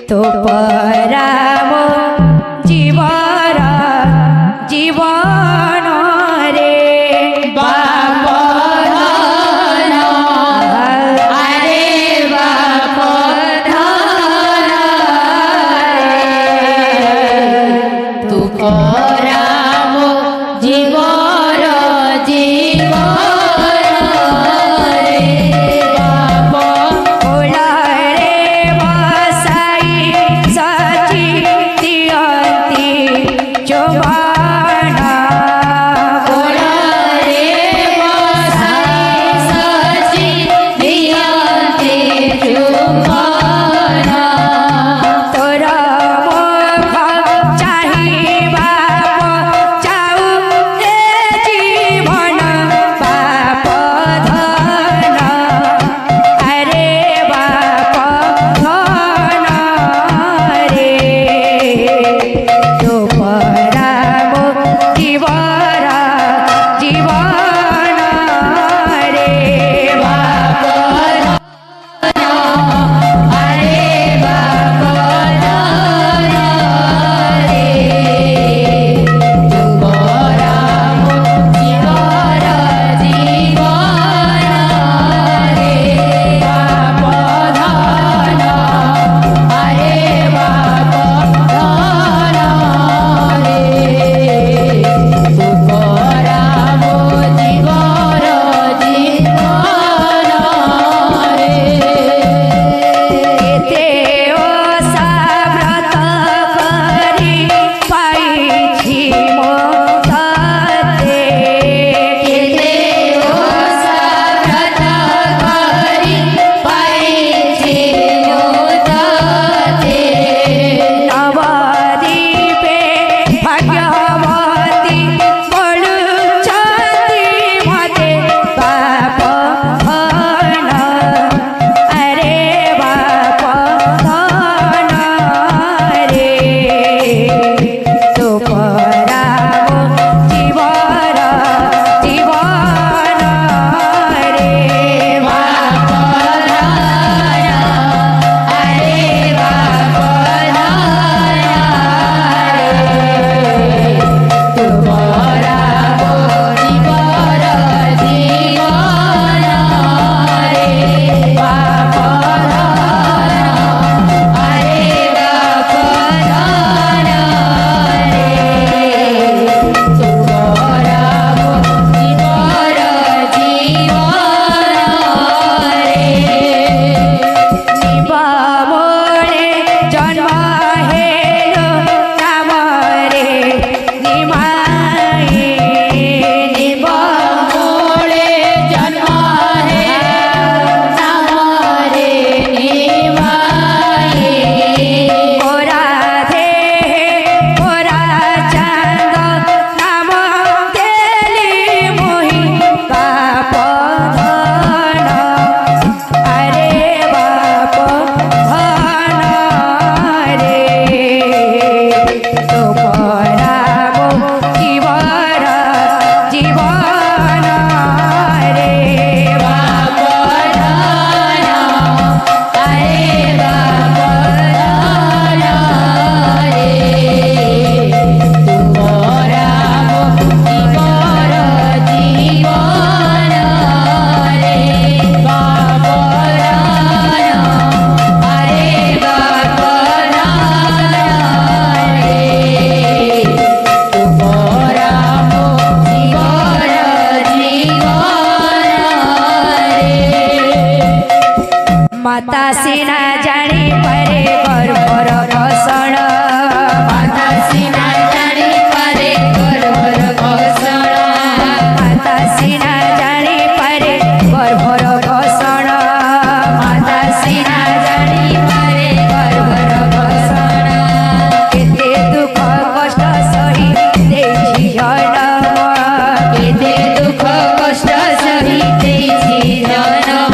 तो पराम जीवर जीवन रे बाप धन अरे बाप धन तू पराम जीवर जीवन माता सीना जानी परे गर्भर घोषण माता सीना जानी परे गर्भर घोषण माता सीना जानी परे गर्भर घोषण माता सीना जानी परे गर्भर घोषण केते दुख कष्ट सही देछि जन्म केते दुख कष्ट सही देछि जन्म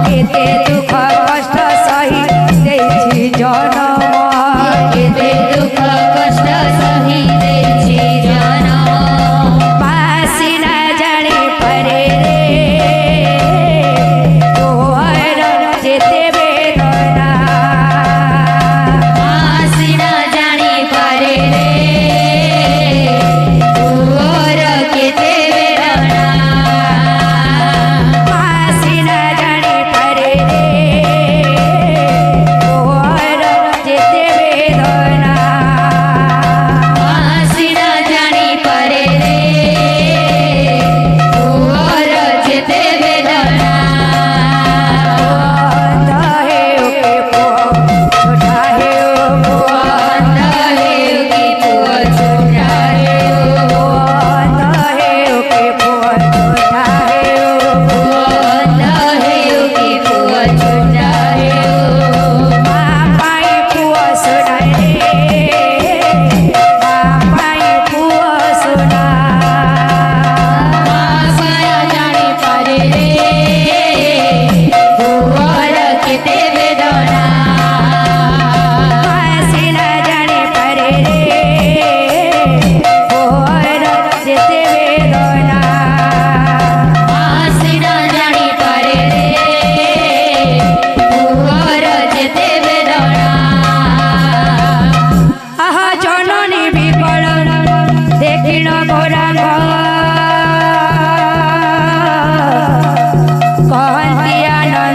केते दुख कष्ट सही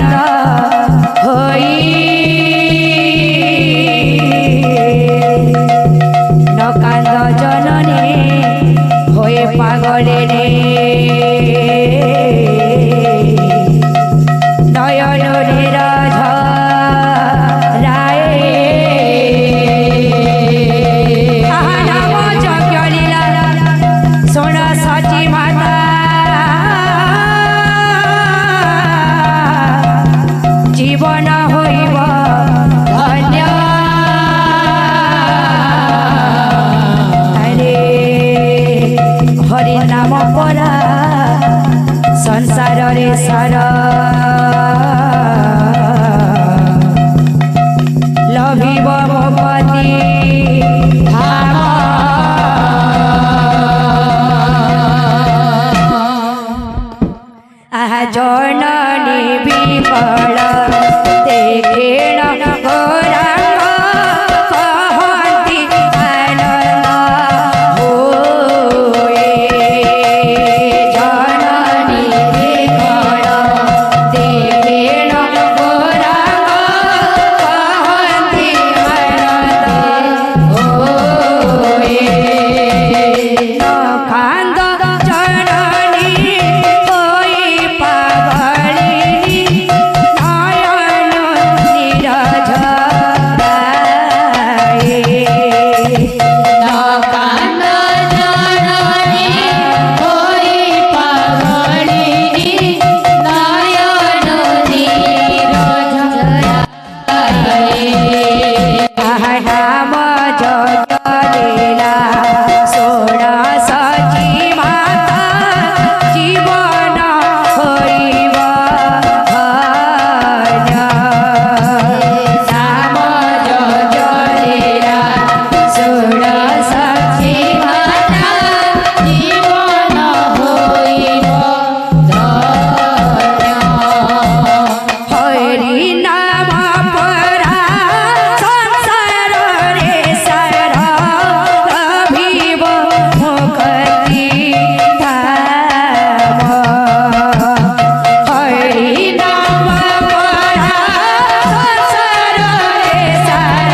कांद होई न कांद जननी होए पागले रे नयन नीरज राय नाम यज्ञ लीला शुण सची माता जीवन होइब धन्य अरे हरि नाम परा संसार रे सार लभिब मोपति धाम आहा जननी विफल देखेण गौरांग कहन्ति आनन्द होए जननी विफल देखेण गौरांग कहन्ति आनन्द होए न कान्द जननी होई पागलिनी नयन नीरज राय न कान्द जननी होई पागलिनी नयन नीरज राय नाम जगलेला सोण सची माता जीवन होइब धन्य नाम जगलेला सोण सची माता जीवन होइब धन्य हरि नाम परा संसार रे सार लभिब मुक्ति धाम हरि नाम परा संसार रे सार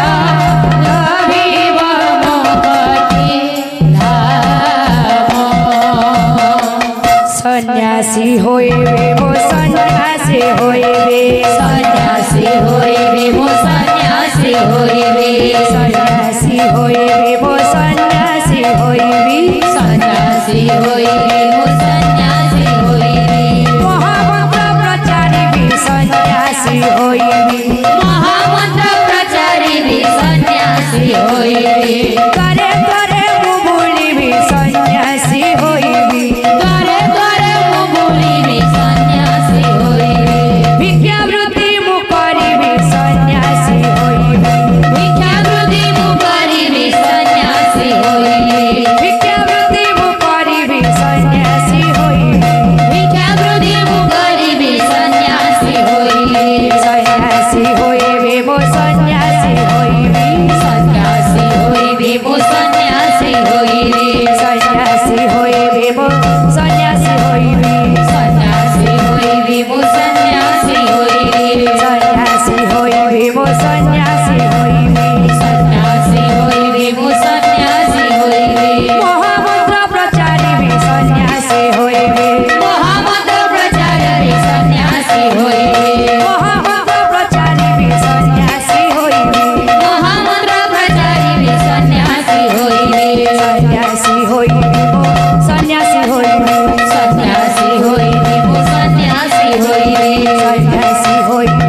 लभिब मुक्ति धाम सन्यासी होइबे मो सन्यासी होइबे सन्यासी होइबे मो सन्यासी होइबे सन्यासी होइबे मो सन्यासी होइबे सन्यासी होइबे मो सन्यासी होइबे महामंत्र प्रचारी भी सन्यासी होइबे महामंत्र प्रचारी भी सन्यासी होइबे करे करे मुबुली भी सन्यासी होइबे करे करे मुबुली भी सन्यासी होइबे भिक्षावृत्ति मुकरी भी सन्यासी होइबे भिक्षावृत्ति मुकरी भी सन्यासी होइबे भिक्षावृत्ति मुकरी भी सन्यासी होइबे भिक्षावृत्ति मुकरी भी सन्यासी होइबे सन्यासी होइबे मो सन्यासी होइबे सन्यासी होइबे मो सन्यासी होइबे सन्यासी होइबे मो सन्यासी होइबे सन्यासी होइबे मो सन्यासी होइबे सन्यासी होइबे मो सन्यासी होइबे सन्यासी होइबे मो सन्यासी होइबे महामंत्र प्रचारी भी सन्यासी होइबे महामंत्र प्रचारी भी सन्यासी होइबे महामंत्र प्रचारी भी सन्यासी होइबे महामंत्र प्रचारी भी सन्यासी होइबे सन्यासी होइबे मो सन्यासी होइबे सन्यासी होइबे मो सन्यासी होइबे सन्यासी होइबे